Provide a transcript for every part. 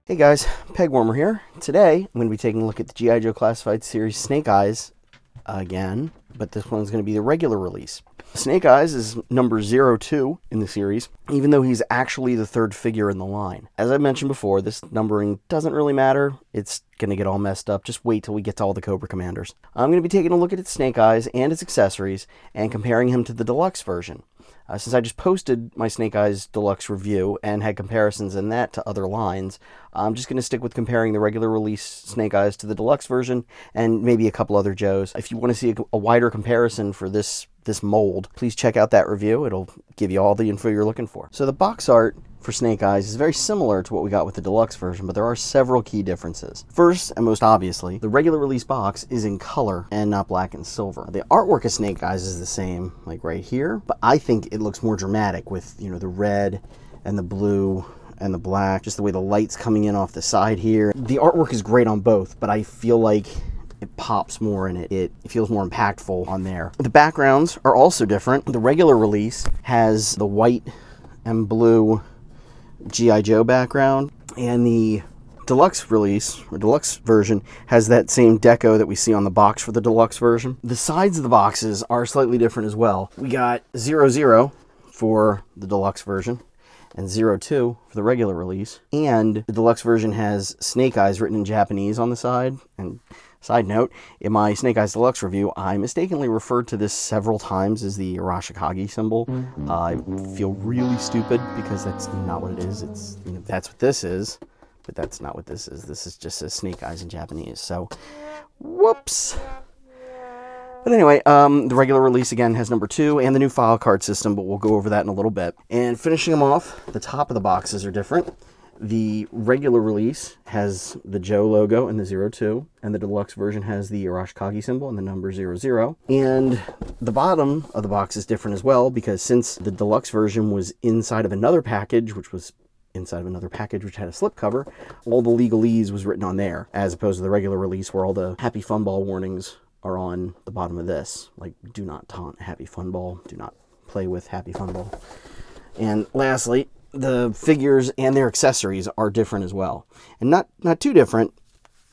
Hey guys, Pegwarmer here. Today I'm going to be taking a look at the G.I. Joe Classified Series Snake Eyes again, but this one's going to be the regular release. Snake Eyes is number 02 in the series, even though he's actually the third figure in the line. As I mentioned before, this numbering doesn't really matter. It's going to get all messed up. Just wait till we get to all the Cobra Commanders. I'm going to be taking a look at its Snake Eyes and its accessories and comparing him to the deluxe version. Since I just posted my Snake Eyes Deluxe review and had comparisons in that to other lines, I'm just going to stick with comparing the regular release Snake Eyes to the deluxe version and maybe a couple other Joes. If you want to see a wider comparison for this mold, please check out that review. It'll give you all the info you're looking for. So the box art for Snake Eyes is very similar to what we got with the deluxe version, but there are several key differences. First, and most obviously, the regular release box is in color and not black and silver. The artwork of Snake Eyes is the same, like right here, but I think it looks more dramatic with, you know, the red and the blue and the black, just the way the light's coming in off the side here. The artwork is great on both, but I feel like it pops more in it. It feels more impactful on there. The backgrounds are also different. The regular release has the white and blue G.I. Joe background, and the deluxe release, or deluxe version, has that same deco that we see on the box for the deluxe version. The sides of the boxes are slightly different as well. We got 00 for the deluxe version, and 02 for the regular release. And the deluxe version has Snake Eyes written in Japanese on the side. And side note, in my Snake Eyes Deluxe review, I mistakenly referred to this several times as the Arashikage symbol. I feel really stupid because that's not what it is. It's, you know, that's what this is, but that's not what this is. This is just a Snake Eyes in Japanese. So, whoops. But anyway, the regular release again has number 2 and the new file card system, but we'll go over that in a little bit. And finishing them off, the top of the boxes are different. The regular release has the Joe logo and the 02, and the deluxe version has the Arashikage symbol and the number 00. And the bottom of the box is different as well, because since the deluxe version was inside of another package, which was inside of another package which had a slipcover, all the legalese was written on there, as opposed to the regular release where all the Happy Fun Ball warnings are on the bottom of this. Like, do not taunt Happy Fun Ball, do not play with Happy Fun Ball. And lastly, the figures and their accessories are different as well. And not too different.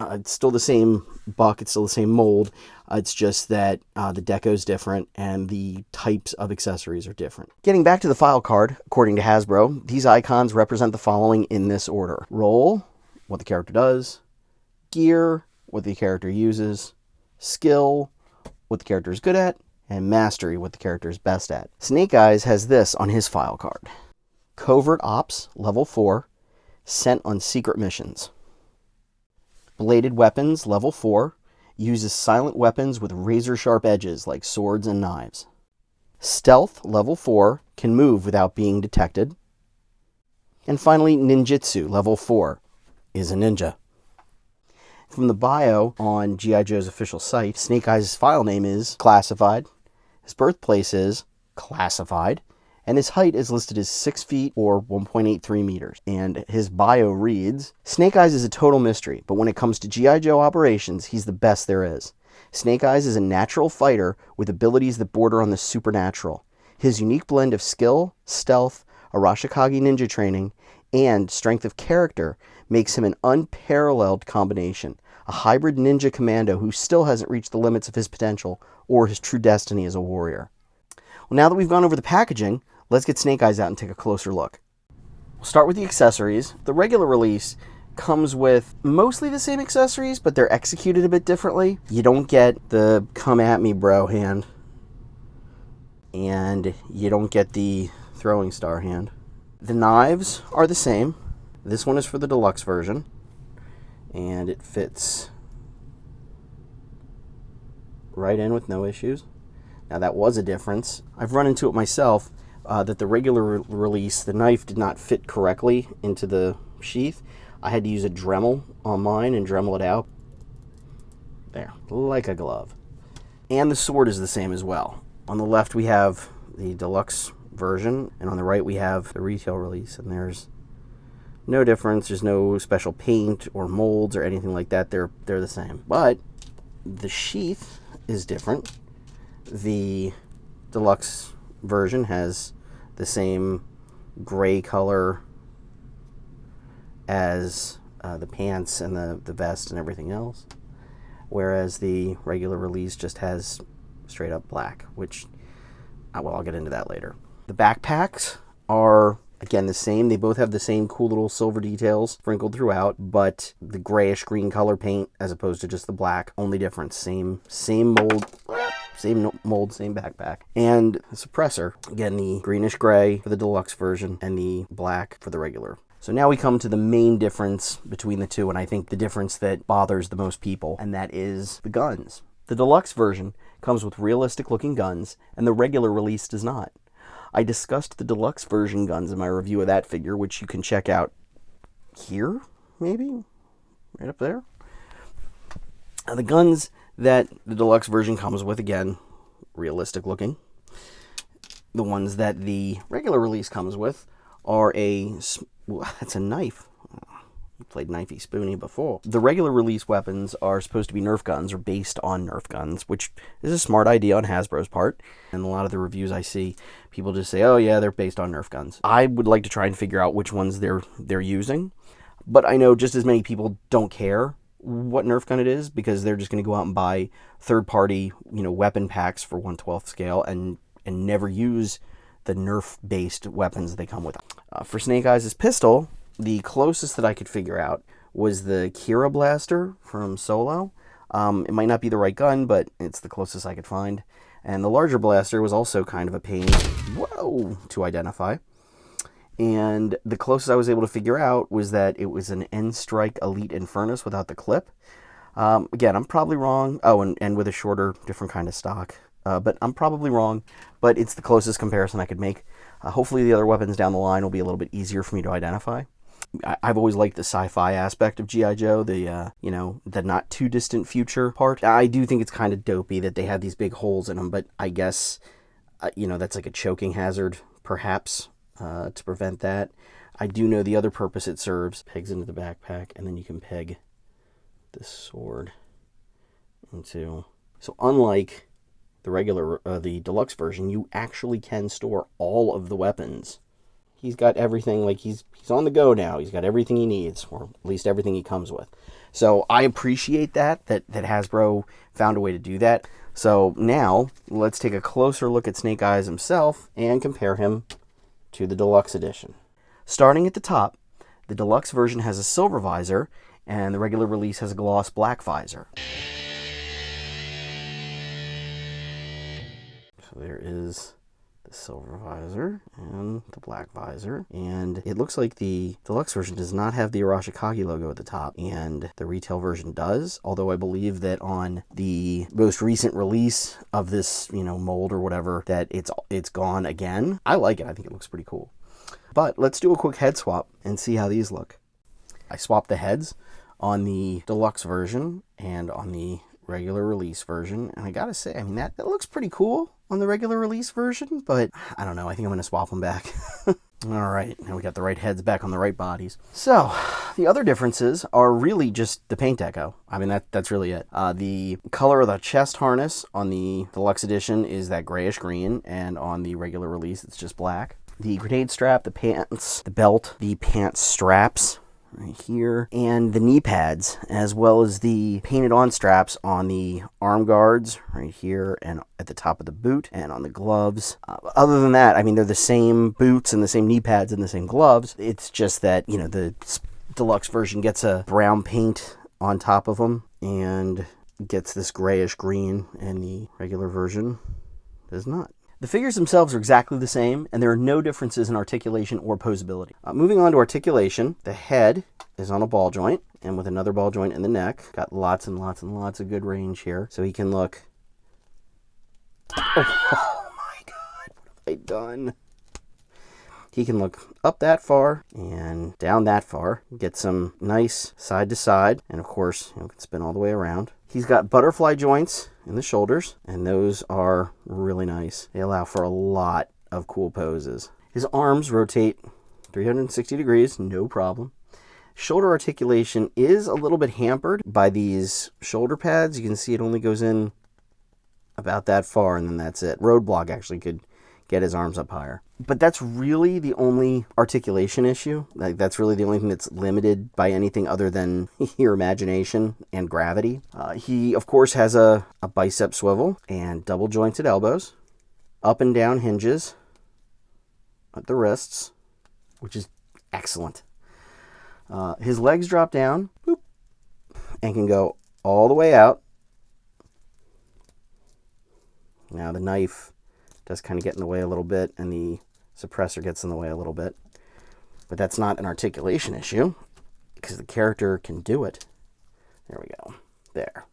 It's still the same buck, it's still the same mold. It's just that the deco's different and the types of accessories are different. Getting back to the file card, according to Hasbro, these icons represent the following in this order. Roll, what the character does. Gear, what the character uses. Skill, what the character is good at. And mastery, what the character is best at. Snake Eyes has this on his file card. Covert Ops, level 4, sent on secret missions. Bladed Weapons, level 4, uses silent weapons with razor-sharp edges like swords and knives. Stealth, level 4, can move without being detected. And finally, Ninjutsu, level 4, is a ninja. From the bio on G.I. Joe's official site, Snake Eyes' file name is classified, his birthplace is classified, and his height is listed as 6 feet or 1.83 meters. And his bio reads, Snake Eyes is a total mystery, but when it comes to G.I. Joe operations, he's the best there is. Snake Eyes is a natural fighter with abilities that border on the supernatural. His unique blend of skill, stealth, Arashikage ninja training, and strength of character makes him an unparalleled combination. A hybrid ninja commando who still hasn't reached the limits of his potential or his true destiny as a warrior. Well, now that we've gone over the packaging, let's get Snake Eyes out and take a closer look. We'll start with the accessories. The regular release comes with mostly the same accessories, but they're executed a bit differently. You don't get the come at me bro hand, and you don't get the throwing star hand. The knives are the same. This one is for the deluxe version, and it fits right in with no issues. Now that was a difference. I've run into it myself, that the regular release, the knife did not fit correctly into the sheath. I had to use a Dremel on mine and Dremel it out. There, like a glove. And the sword is the same as well. On the left we have the deluxe version, and on the right we have the retail release, and there's no difference. There's no special paint or molds or anything like that. They're the same. But the sheath is different. The deluxe version has the same gray color as the pants and the vest and everything else. Whereas the regular release just has straight up black, which, well, I'll get into that later. The backpacks are, again, the same. They both have the same cool little silver details sprinkled throughout, but the grayish green color paint as opposed to just the black. Only difference, same mold, same backpack. And the suppressor, again, the greenish gray for the deluxe version and the black for the regular. So now we come to the main difference between the two, and I think the difference that bothers the most people, and that is the guns. The deluxe version comes with realistic looking guns, and the regular release does not. I discussed the deluxe version guns in my review of that figure, which you can check out here, maybe? Right up there. The guns that the deluxe version comes with, again, realistic looking. The ones that the regular release comes with are that's a knife. We played Knifey Spoony before. The regular release weapons are supposed to be Nerf guns, or based on Nerf guns, which is a smart idea on Hasbro's part. And a lot of the reviews I see, people just say, oh yeah, they're based on Nerf guns. I would like to try and figure out which ones they're using. But I know just as many people don't care what Nerf gun it is, because they're just going to go out and buy third-party, weapon packs for 1/12 scale and never use the Nerf-based weapons they come with. For Snake Eyes' pistol, the closest that I could figure out was the Kira blaster from Solo. It might not be the right gun, but it's the closest I could find. And the larger blaster was also kind of a pain, to identify. And the closest I was able to figure out was that it was an N-Strike Elite Infernus without the clip. Again, I'm probably wrong. Oh, and with a shorter, different kind of stock. But I'm probably wrong, but it's the closest comparison I could make. Hopefully the other weapons down the line will be a little bit easier for me to identify. I've always liked the sci-fi aspect of G.I. Joe, the not too distant future part. I do think it's kind of dopey that they have these big holes in them, but I guess, that's like a choking hazard, perhaps, to prevent that. I do know the other purpose it serves. Pegs into the backpack, and then you can peg this sword into. So unlike the regular, the deluxe version, you actually can store all of the weapons. He's got everything, like he's on the go now. He's got everything he needs, or at least everything he comes with. So I appreciate that Hasbro found a way to do that. So now let's take a closer look at Snake Eyes himself and compare him to the deluxe edition. Starting at the top, the deluxe version has a silver visor, and the regular release has a gloss black visor. So there is the silver visor and the black visor, and it looks like the deluxe version does not have the Arashikage logo at the top, and the retail version does, although I believe that on the most recent release of this, mold or whatever, that it's gone again. I like it. I think it looks pretty cool. But let's do a quick head swap and see how these look. I swapped the heads on the deluxe version and on the regular release version, and I gotta say, that looks pretty cool on the regular release version, but I don't know, I think I'm gonna swap them back. Alright, now we got the right heads back on the right bodies. So, the other differences are really just the paint deco. That's really it. The color of the chest harness on the deluxe edition is that grayish green, and on the regular release it's just black. The grenade strap, the pants, the belt, the pants straps right here, and the knee pads, as well as the painted on straps on the arm guards right here and at the top of the boot and on the gloves. Other than that, they're the same boots and the same knee pads and the same gloves. It's just that, the deluxe version gets a brown paint on top of them and gets this grayish green, and the regular version does not. The figures themselves are exactly the same, and there are no differences in articulation or posability. Moving on to articulation, the head is on a ball joint, and with another ball joint in the neck. Got lots and lots and lots of good range here, so he can look... Oh my god, what have I done? He can look up that far and down that far, get some nice side to side, and of course, can spin all the way around. He's got butterfly joints in the shoulders, and those are really nice. They allow for a lot of cool poses. His arms rotate 360 degrees, no problem. Shoulder articulation is a little bit hampered by these shoulder pads. You can see it only goes in about that far, and then that's it. Roadblock actually could get his arms up higher. But that's really the only articulation issue. Like, that's really the only thing that's limited by anything other than your imagination and gravity. He, of course, has a bicep swivel and double jointed elbows, up and down hinges at the wrists, which is excellent. His legs drop down, boop, and can go all the way out. Now the knife does kind of get in the way a little bit, and the suppressor gets in the way a little bit. But that's not an articulation issue, because the character can do it. There we go. There.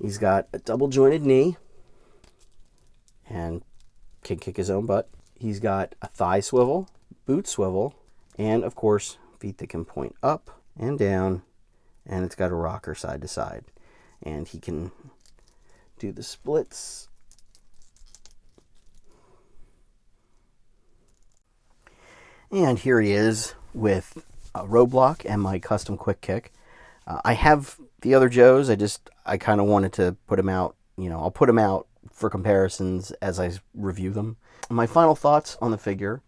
He's got a double jointed knee, and can kick his own butt. He's got a thigh swivel, boot swivel, and of course, feet that can point up and down, and it's got a rocker side to side. And he can do the splits. And here he is with a roadblock and my custom quick kick. I have the other Joes. I kind of wanted to put them out. I'll put them out for comparisons as I review them. My final thoughts on the figure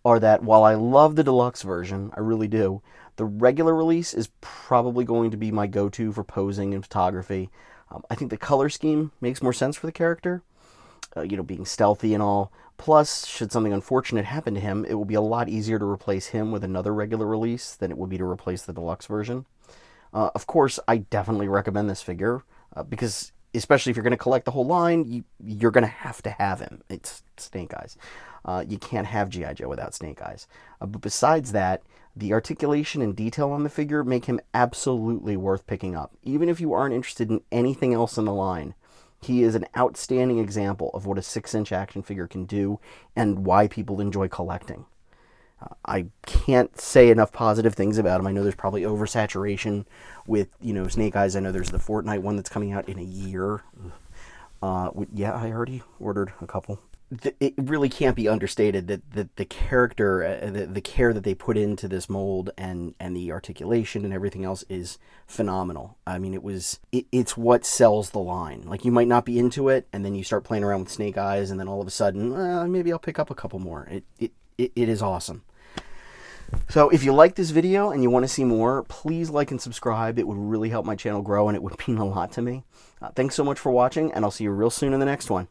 are that while I love the deluxe version, I really do, the regular release is probably going to be my go-to for posing and photography. I think the color scheme makes more sense for the character, being stealthy and all. Plus, should something unfortunate happen to him, it will be a lot easier to replace him with another regular release than it would be to replace the deluxe version. Of course, I definitely recommend this figure because, especially if you're going to collect the whole line, you're going to have him. It's Snake Eyes. You can't have G.I. Joe without Snake Eyes. But besides that, the articulation and detail on the figure make him absolutely worth picking up. Even if you aren't interested in anything else in the line, he is an outstanding example of what a 6-inch action figure can do and why people enjoy collecting. I can't say enough positive things about him. I know there's probably oversaturation with, Snake Eyes. I know there's the Fortnite one that's coming out in a year. Yeah, I already ordered a couple. It really can't be understated that the character, the care that they put into this mold and the articulation and everything else is phenomenal. I mean, it's what sells the line. Like, you might not be into it, and then you start playing around with Snake Eyes, and then all of a sudden, maybe I'll pick up a couple more. It is awesome. So if you like this video and you want to see more, please like and subscribe. It would really help my channel grow, and it would mean a lot to me. Thanks so much for watching, and I'll see you real soon in the next one.